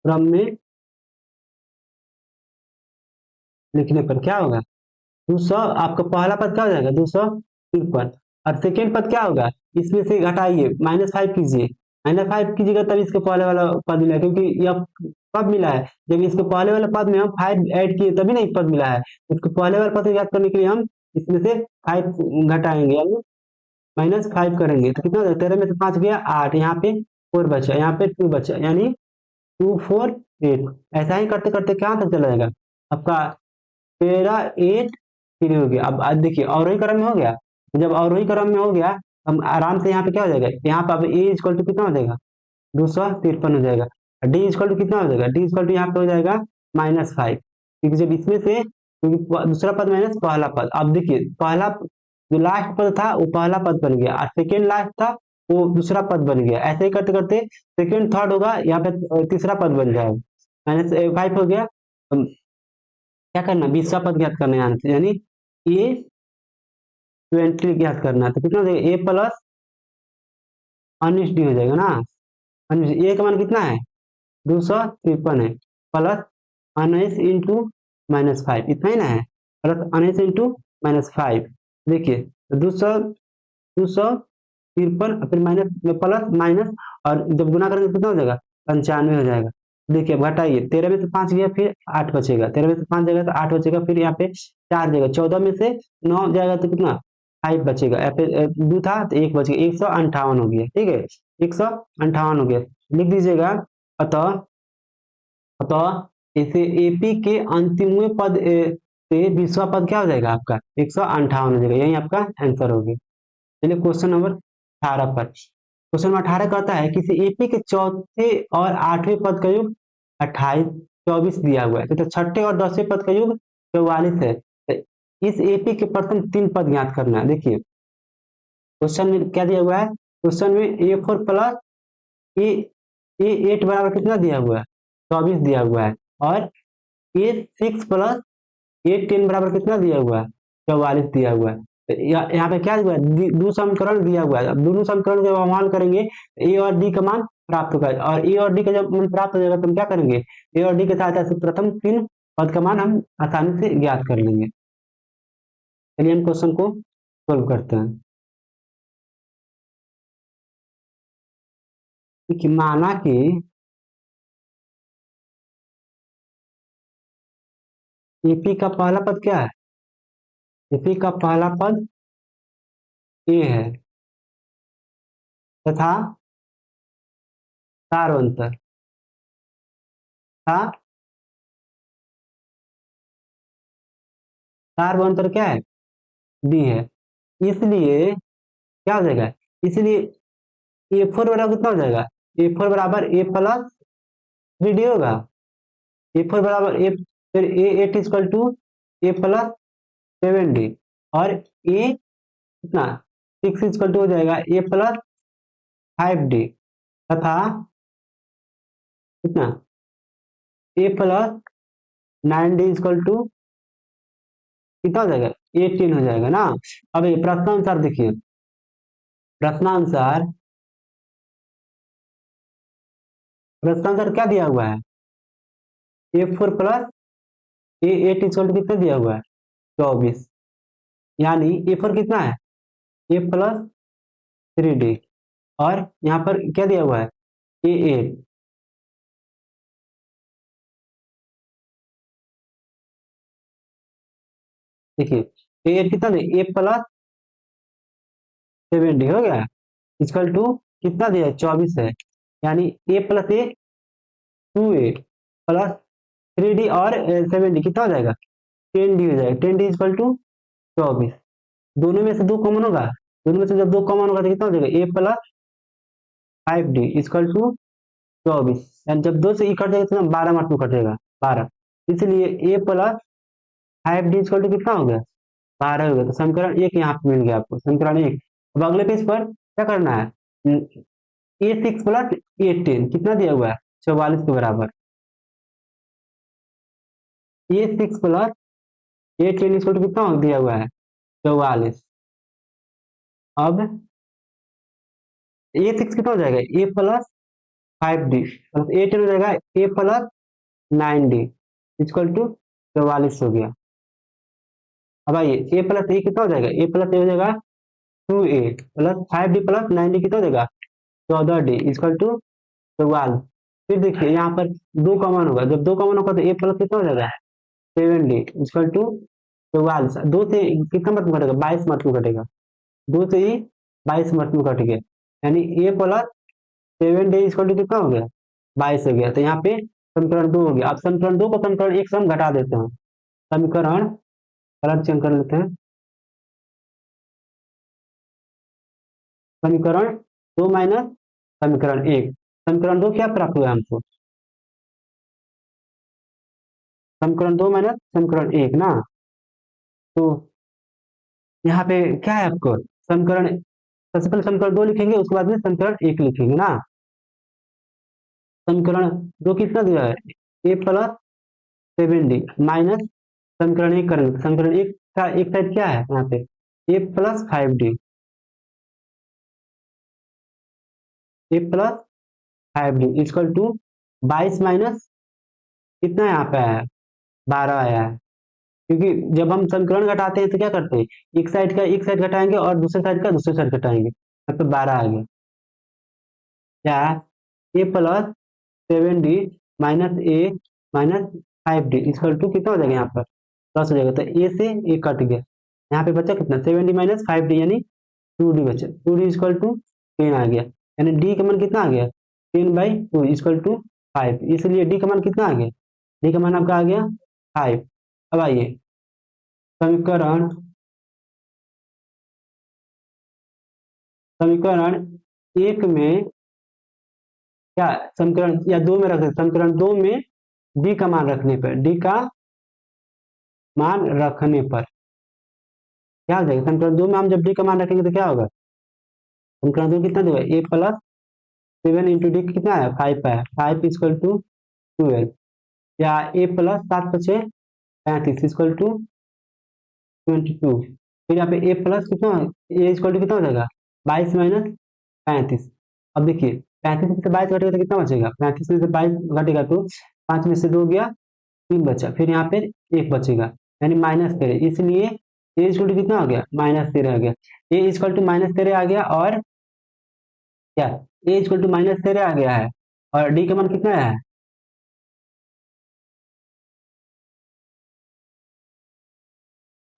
क्रम में लिखने पर क्या होगा, 200, आपका पहला पद क्या हो जाएगा, 253, और सेकेंड पद क्या होगा, इसमें से घटाइए, -5 कीजिए, -5 कीजिएगा तब इसके पहले वाला पद मिला है, क्योंकि यह कब मिला है, जब इसके पहले वाले पद में हम 5 ऐड किए तभी नहीं पद मिला है। इसके पहले वाले पद को याद करने के लिए हम इसमें से 5 घटाएंगे, यानी -5 करेंगे, तो कितना हो जाएगा, 13 में से 5 गया 8, यहाँ पे 4 बचा, यहाँ पे 2 बचा, यानी 248। ऐसा ही करते करते कहाँ तक चला जाएगा आपका, 13 8 3 हो गया। अब आज देखिए अवरोही क्रम में हो गया, जब अवरोही क्रम में हो गया, हम आराम से यहाँ पे क्या हो जाएगा, यहाँ पे अब ए इक्वल टू कितना हो जाएगा, 253 हो जाएगा। डी इक्वल टू कितना हो जाएगा, डी इक्वल टू यहाँ पे हो जाएगा -5, क्योंकि जब इसमें से, क्योंकि दूसरा पद माइनस पहला पद, अब देखिए पहला जो लास्ट पद था वो पहला पद बन गया, और सेकेंड लास्ट था वो दूसरा पद बन गया। ऐसे ही करते करते सेकेंड थर्ड होगा, यहाँ पे तीसरा पद बन जाएगा, -5 हो गया। क्या करना, 20वां पद ज्ञात करना है यहाँ से, यानी A20 ज्ञात करना है, तो कितना हो जाएगा, ए प्लस 19D हो जाएगा ना। ए का मान कितना है, 253 है, प्लस 19 इंटू -5, इतना ही ना है, प्लस 19 इंटू -5। देखिए 253 फिर माइनस प्लस माइनस, और जब गुना करेंगे तो कितना हो जाएगा, 95 हो जाएगा। देखिए अब घटाइए, 13 में से 5 गया, फिर 8 बचेगा, 13 में से 5 जाएगा तो 8 बचेगा, फिर यहाँ पे 4 जाएगा, 14 में से 9 जाएगा तो कितना, 5 बचेगा, यहाँ पे 2 था तो 1 बच गया, 158 हो गया, ठीक है, 158 हो गया। लिख दीजिएगा, अतः अतः इसे एपी के अंतिम पद से 20वां पद क्या हो जाएगा आपका, 158 हो जाएगा, यही आपका आंसर होगी। चलिए क्वेश्चन नंबर 18 पर, क्वेश्चन नंबर 18 कहता है किसी एपी के चौथे और 8वें पद का योग 28 24 दिया हुआ है, तो छठे और 10वें पद का योग 44 है, तो इस एपी के प्रथम 3 पद ज्ञात करना है। देखिए क्वेश्चन में क्या दिया हुआ है, क्वेश्चन में A4 प्लस A8 बराबर कितना दिया हुआ है, 24 दिया हुआ है, और A6 प्लस A10 बराबर कितना दिया हुआ है, 44 दिया हुआ है। तो यहाँ पे क्या हुआ है, दो समीकरण दिया हुआ है, अब दोनों समीकरण जब हम हल करेंगे ए और डी का मान प्राप्त होगा, और ए और डी का जब मान प्राप्त हो जाएगा तो हम क्या करेंगे, ए और डी के सहायता से प्रथम 3 पद का मान हम आसानी से ज्ञात कर लेंगे। चलिए हम क्वेश्चन को सोल्व करते हैं। देखिए माना कि एपी का पहला पद क्या है, एपी का पहला पद ए है, तथा सारवंतर था, सारवंतर क्या है, डी है, इसलिए क्या हो जाएगा, इसलिए A4 बराबर कितना हो जाएगा, A4 बराबर A प्लस 3D होगा, A4 बराबर A, फिर A8 equal to A plus 7D, और A कितना 6 इक्वल टू हो जाएगा A प्लस 5D, तथा कितना A plus 9D equal to कितना हो जाएगा, 18 हो जाएगा ना। अब ये प्रश्नानुसार देखिए, प्रश्नानुसार प्रश्नानुसार क्या दिया हुआ है, A4 plus A8 equal to कितना दिया हुआ है, 24, यानी A4 कितना है, A प्लस 3D, और यहाँ पर क्या दिया हुआ है A8। देखिए A8 कितना दे A प्लस 70 हो गया इक्वल टू कितना दिया है 24 है, यानी A plus A 2A plus 3D और 70 कितना हो जाएगा 10D हो जाएगा। 10D equal to 24। दोनों में से दो कॉमन होगा, दोनों में से जब दो कॉमन होगा तो कितना हो जाएगा A plus 5D equal to 24। यानी जब दो से ई कट जाएगा तो 12 मार्क में कटेगा 12, इसलिए A plus 5D equal to कितना हो गया 12 हो गया। तो समीकरण एक यहाँ पे मिल गया आपको, समीकरण एक। अब अगले पेज पर क्या करना है A6 प्लस A10 कितना दिया हुआ है 44 के बराबर। A6 plus A10 equal to कितना दिया हुआ है 44। अब A6 कितना हो जाएगा A plus 5D plus A10 हो जाएगा A plus 9D equal to 44 हो गया। अब आइए A प्लस ए कितना हो जाएगा A प्लस ए हो जाएगा 2A plus 5D plus 9D कितना हो जाएगा 14D इक्वल टू 44। फिर देखिए यहाँ पर दो कॉमन होगा, जब दो कॉमन होगा तो A प्लस कितना हो जाएगा 7D इक्वल टू 44। दो से कितना मतलब घटेगा 22 मतलब घटेगा, दो से ही 22 मतलब घट गया, यानी A plus 7D equal to कितना हो गया 22 हो गया। तो यहाँ पे समीकरण दो हो गया। अब समीकरण दो को समीकरण एक से हम घटा देते हैं, समीकरण कलर चेंज कर लेते हैं। समीकरण दो माइनस समीकरण एक, समीकरण दो क्या प्राप्त हुआ हमको समीकरण दो माइनस समीकरण एक ना। तो यहाँ पे क्या है आपको समीकरण, सबसे पहले समीकरण दो लिखेंगे उसके बाद में समीकरण एक लिखेंगे ना। समीकरण दो कितना दिया है A प्लस 7D माइनस समीकरण एक करेंगे तो समीकरण एक का एक साइड क्या है यहाँ पे A plus 5D, A plus 5D equal to 22 minus कितना यहाँ पे आया है 12 आया है। क्योंकि जब हम समीकरण घटाते हैं तो क्या करते हैं एक साइड का एक साइड घटाएंगे और दूसरे साइड का दूसरे साइड घटाएंगे, यहाँ पे 12 आ गया। क्या A plus 7D minus A minus 5D equal to कितना हो जाएगा यहाँ पर प्लस हो जाएगा, तो A से A कट गया, यहाँ पे बचा कितना 7D माइनस 5D यानी 2D बचा, 2D इक्वल टू 10 आ गया, यानी D का मान कितना आ गया 10/2 इक्वल टू 5, इसलिए D का मान कितना आ गया D का मान आपका आ गया 5। अब आइए समीकरण समीकरण एक में क्या समीकरण या दो में रख देते, समीकरण दो में डी का मान रखने पर डी का मान रखने पर क्या हो जाएगा समीकरण दो में हम जब डी का मान रखेंगे तो क्या होगा समीकरण दो कितना देगा A प्लस 7 इंटू डी कितना है 5 है 5 इक्वल टू 12, या A प्लस 7 पचे 35 इक्वल टू 22। फिर यहाँ पे A प्लस कितना A इक्वल टू कितना हो जाएगा 22 माइनस 35। अब देखिए 35 में से 22 घटेगा तो कितना बचेगा 35 में से 22 घटेगा तो 5 में से 2 गया 3 बचा, फिर यहाँ पे 1 बचेगा यानी -13, इसलिए A इक्वल टू कितना हो गया -13 आ गया। A इक्वल टू -13 आ गया और क्या A इक्वल टू -13 आ गया है और डी का मान कितना है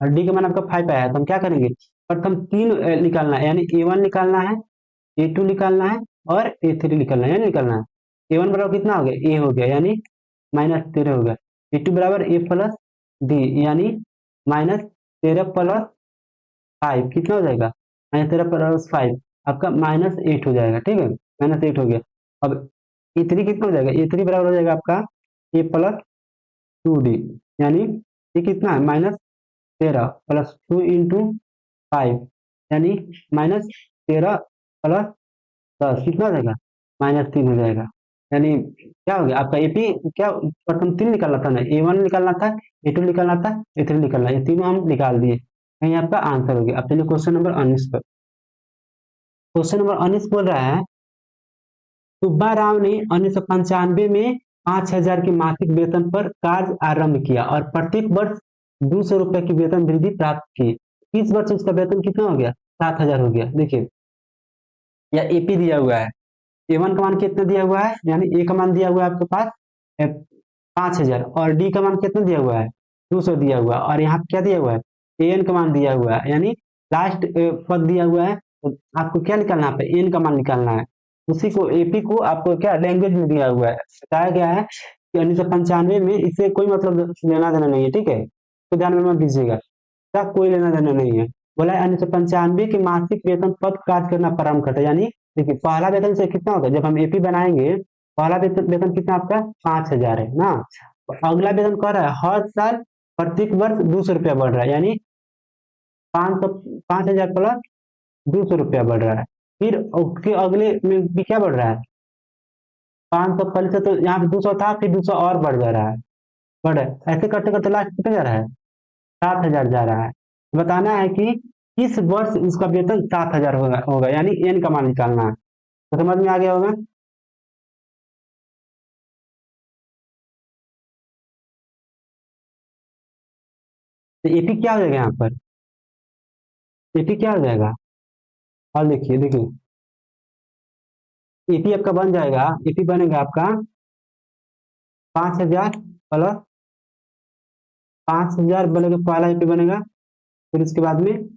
और डी का मान आपका 5 आया है। तो हम क्या करेंगे प्रथम तीन निकालना है, यानी A1 निकालना है A2 निकालना है और A3 निकालना है, यानी निकालना है। A1 बराबर कितना हो गया A हो गया यानी -13 हो गया, A2 बराबर A प्लस D यानी -13 प्लस 5 कितना हो जाएगा -13 प्लस 5 आपका -8 हो जाएगा, ठीक है -8 हो गया। अब A3 कितना हो जाएगा A3 बराबर हो जाएगा आपका A प्लस 2D यानी ये कितना है -13 प्लस 2 इंटू 5 यानी -13 प्लस 10 कितना हो जाएगा -3 हो जाएगा। यानी क्या हो गया आपका एपी क्या प्रथम तीन निकालना था ना A1 निकालना था A2 निकालना था A3 निकालना, ये तीनों हम निकाल दिए, यही आपका आंसर हो गया। अब चलिए क्वेश्चन नंबर 19 पर। क्वेश्चन नंबर 19 बोल रहा है सुब्बा राव ने 1995 में 5,000 के मासिक वेतन पर कार्य आरंभ किया और प्रत्येक वर्ष 200 रुपए की वेतन वृद्धि प्राप्त की। इस वर्ष उसका वेतन कितना हो गया 7,000 हो गया। देखिए या एपी दिया हुआ है, ए1 का मान कितना दिया हुआ है, यानी ए का मान दिया हुआ है आपके पास 5,000, और डी का मान कितना दिया हुआ है 200 दिया हुआ है, और यहाँ पे क्या दिया हुआ है एन का मान दिया हुआ है, यानी लास्ट पद दिया हुआ है, तो आपको क्या निकालना है, एन का मान निकालना है। उसी को एपी को आपको क्या लैंग्वेज में दिया हुआ है, बताया गया है कि 1995 में इससे कोई मतलब लेना देना नहीं है, ठीक है, तो ध्यान में मत दीजिएगा, इसका कोई लेना देना नहीं है। बोला 1995 के मासिक वेतन पद कार्य करना प्रारंभ करता है, यानी देखिए पहला वेतन से कितना होता है, जब हम एपी बनाएंगे पहला वेतन वेतन कितना आपका 5,000 है ना, अगला वेतन कह रहा है हर साल प्रत्येक वर्ष 200 रुपया बढ़ रहा है, यानी 500 5,000 प्लस 200 रुपया बढ़ रहा है। फिर उसके अगले में भी क्या बढ़ रहा है 500 पहले से, तो यहाँ पे 200 था, फिर 200 और बढ़ जा रहा है, बढ़ रहा है, ऐसे करते करते लास्ट कितना जा रहा है 7,000 जा रहा है। बताना है कि किस वर्ष उसका वेतन 7,000 होगा, यानी एन का मान निकालना है, तो समझ में आ गया होगा। तो एपी क्या हो जाएगा यहाँ पर, एपी क्या हो जाएगा, और देखिए देखिए एपी आपका बन जाएगा, एपी बनेगा आपका 5,000 प्लस 5,000 बनेगा, पहला एपी बनेगा, फिर उसके बाद में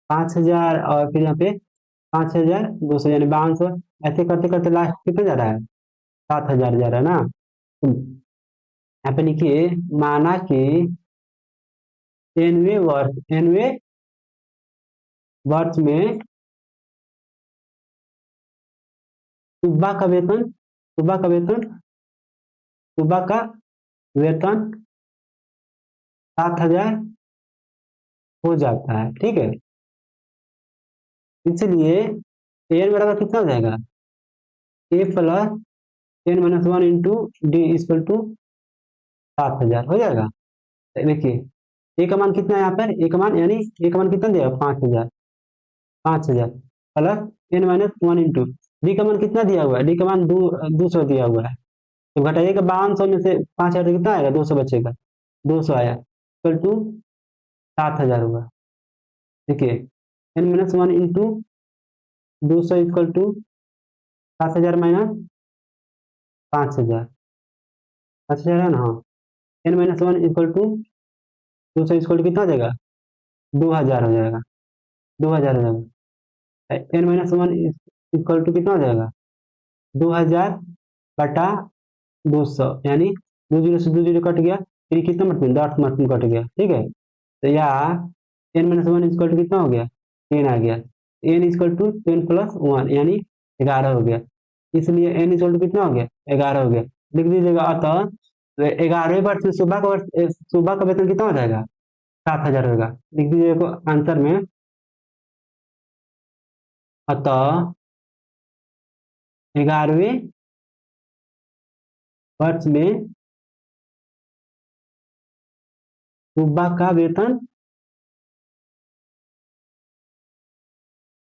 5,000, और फिर यहाँ पे 5,200 यानी 5200, ऐसे करते करते लास्ट कितना जा रहा है 7,000 जा रहा है ना। तो यहाँ पे लिखिए माना कि एनवे वर्ष में सुबह का वेतन सुबह का वेतन सुबह का वेतन 7,000 हो जाता है, ठीक है, इसलिए एन बराबर कितना हो जाएगा a plus n-1 into d equal to 7,000 हो जाएगा। देखिए ए का मान कितना है यहाँ पर, ए का मान यानी ए का मान कितना दिया 5,000, 5,000 प्लस n-1 इंटू डी का मान कितना दिया हुआ है, डी का मान 200 दिया हुआ है, तो घटाइएगा 5200 में से 5,000 तो कितना आएगा 200 बचेगा, 200 आया इक्वल टू 7,000 हुआ। देखिए n-1 into 200 equal to 7,000 minus 5,000, 5,000 है ना, हाँ, n-1 equal to 200 equal to कितना हो जाएगा 2,000 हो जाएगा, 2,000 हो जाएगा, n-1 इक्वल टू कितना हो जाएगा 2,000 बटा 200, यानी 2 जीरो से 2 जीरो कट गया, फिर कितना मतलब 10 मतलब कट गया, ठीक है, तो यहाँ n-1 इक्वल टू कितना हो गया 10 आ गया, n इक्वल टू 10 प्लस 1 यानी 11 हो गया, इसलिए n इक्वल टू कितना हो गया 11 हो गया, लिख दीजिएगा। अतः 11वें वर्ष में सुबह का वेतन कितना हो जाएगा 7,000 होगा, लिख दीजिएगा आंसर में। अतः 11वें वर्ष में सुबह का वेतन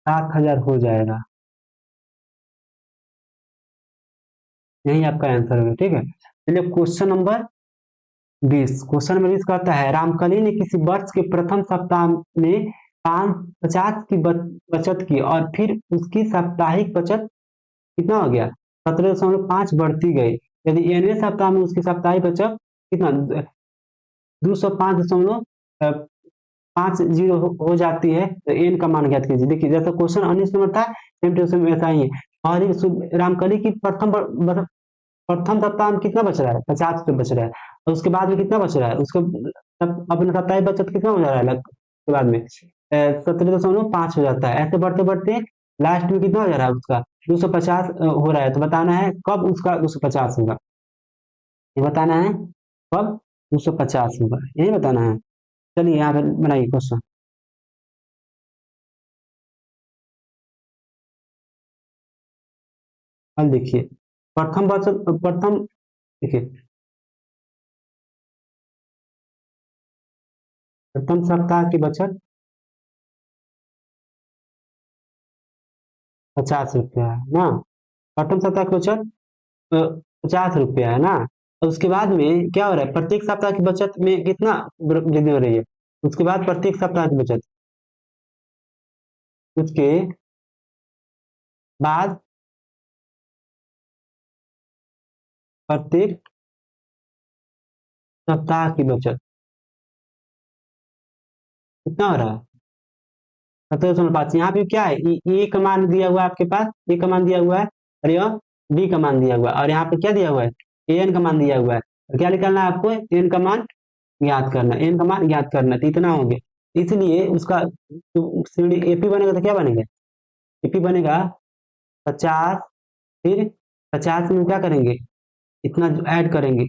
7,000 हो जाएगा, यही आपका आंसर होगा, ठीक है। चलिए क्वेश्चन नंबर 20, क्वेश्चन नंबर 20 कहता है रामकली ने किसी वर्ष के प्रथम सप्ताह में 50 की बचत की और फिर उसकी साप्ताहिक बचत कितना हो गया 17.5 बढ़ती गई, यदि nवें सप्ताह में उसकी साप्ताहिक बचत कितना 205.50 हो जाती है, तो एन का मान ज्ञात कीजिए। देखिए जैसा क्वेश्चन 19 नंबर था सेम टू सेम वैसा ही है, और रामकली की प्रथम सप्ताह में कितना बच रहा है 50 रुपये बच रहा है, और उसके बाद में कितना बच रहा है उसका अपना साप्ताहिक बचत कितना हो जा रहा है के बाद में 17.5 हो जाता है, ऐसे बढ़ते बढ़ते लास्ट में कितना हो जा रहा है उसका 250 हो रहा है, तो बताना है कब उसका 250 होगा, ये बताना है कब 250 होगा, यही बताना है। चलिए यहाँ पे बनाइए क्वेश्चन। हल देखिए प्रथम देखिए प्रथम सप्ताह की बचत 50 रुपया है ना, प्रथम सप्ताह की बचत 50 रुपया है ना, और उसके बाद में क्या हो रहा है प्रत्येक सप्ताह की बचत में कितना वृद्धि हो रही है, उसके बाद प्रत्येक सप्ताह की बचत उसके बाद प्रत्येक सप्ताह की बचत कितना हो रहा है? 17.5। यहाँ पे क्या है, ए का मान दिया हुआ है आपके पास, ए का मान दिया हुआ है, और यह बी का मान दिया हुआ है, और यहाँ पे क्या दिया हुआ है, एन का मान दिया हुआ है। और क्या निकालना है आपको, एन का मान ज्ञात करना, एन का मान ज्ञात करना, तो इतना हो गया। इसलिए उसका तो श्रेणी एपी बनेगा तो क्या बनेगा, एपी बनेगा 50, फिर 50 में क्या करेंगे, इतना ऐड करेंगे,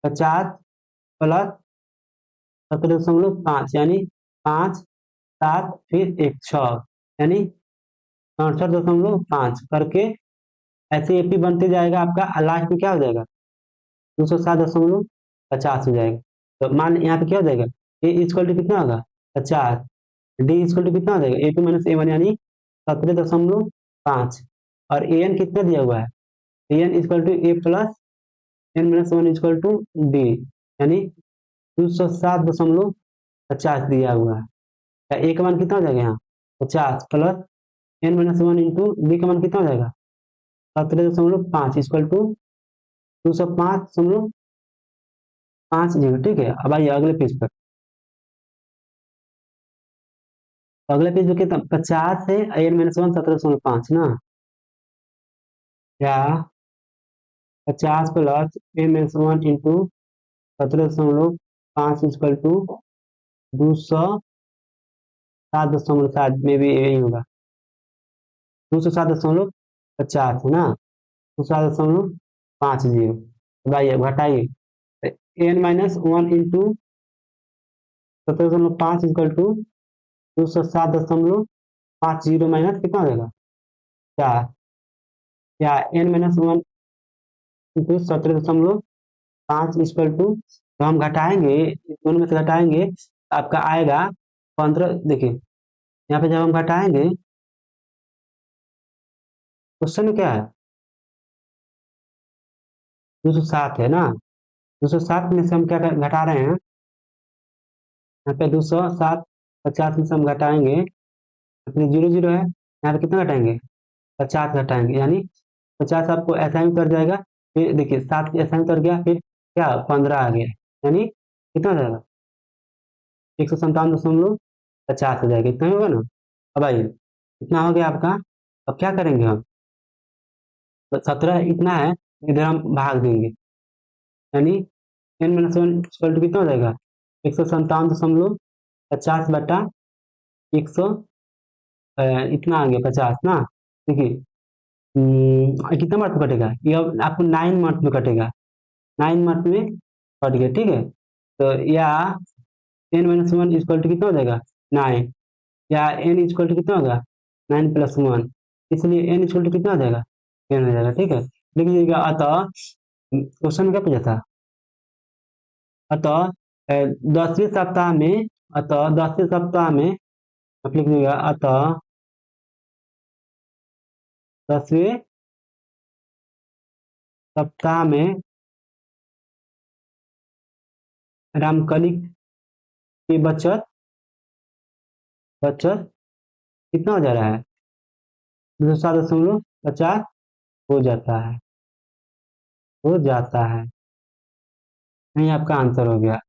50 प्लस 17.5 यानी 5 7 फिर 1 6 यानी 68.5 करके ऐसे एपी बनते जाएगा आपका, और लास्ट में क्या हो जाएगा, 207.50 हो जाएगा। तो मान यहाँ पे क्या हो जाएगा, ए इक्वल टू कितना होगा 50, डी इक्वल टू कितना हो जाएगा a two minus a one यानी 17.5, और ए एन कितना दिया हुआ है, a n equal to a plus n minus one equal to d यानी 207.50 दिया हुआ है। ए का मान कितना हो जाएगा यहाँ 50 plus n minus one into d का मान कितना हो जाएगा 17.5 इक्वल टू 205.50। ठीक है, अब आइए अगले पेज पर। तो अगले पेज पे कितना 50 है, एन माइनस वन 17.5 ना, या 50 plus n minus one into 17.5 equal to 207.7 में भी यही होगा, 207.50 है ना, 207.50। भाई घटाइए, n minus one into 17.5 equal to 207.50 minus कितना हो जाएगा 4, या n minus one into 17.5 equal to, तो हम घटाएंगे इस दोनों में से घटाएंगे, आपका आएगा 15। देखिए यहाँ पे जब हम घटाएंगे, क्वेश्चन में क्या है 207 है ना, 207 में से हम क्या घटा रहे हैं, यहाँ पे 207.50 में से हम घटाएंगे, अपने 0 0 है, यहाँ पे कितना घटाएंगे 50 घटाएंगे, यानी 50 आपको ऐसा ही उतर जाएगा। फिर देखिए 7 ऐसा ही उतर गया, फिर क्या 15 आ गया, यानी कितना हो जाएगा 157.50 हो जाएगा, इतना ही होगा ना। अब आइए इतना हो गया आपका, अब क्या करेंगे हम, तो 17 इतना है, इधर हम भाग देंगे, यानी n minus one equal to कितना हो जाएगा 157.50 बटा 100, इतना आ गया 50 ना। देखिए कितना मार्क में कटेगा, ये अब आपको 9 मार्क में कटेगा, 9 मार्क में कट गया। ठीक है, तो या n minus one equal to कितना हो जाएगा 9, या एन इक्वल टू कितना होगा 9 प्लस वन, इसलिए एन इक्वल टू कितना हो जाएगा 10 हो जाएगा। ठीक है, लिख लीजिएगा। अतः क्वेश्चन में क्या पूछा था, अतः 10वें सप्ताह में, अतः 10वें सप्ताह में आप लिख लीजिएगा, अतः 10वें सप्ताह में रामकली की बचत बचत कितना हो जा रहा है 207.50 हो जाता है, हो जाता है। नहीं, आपका आंसर हो गया।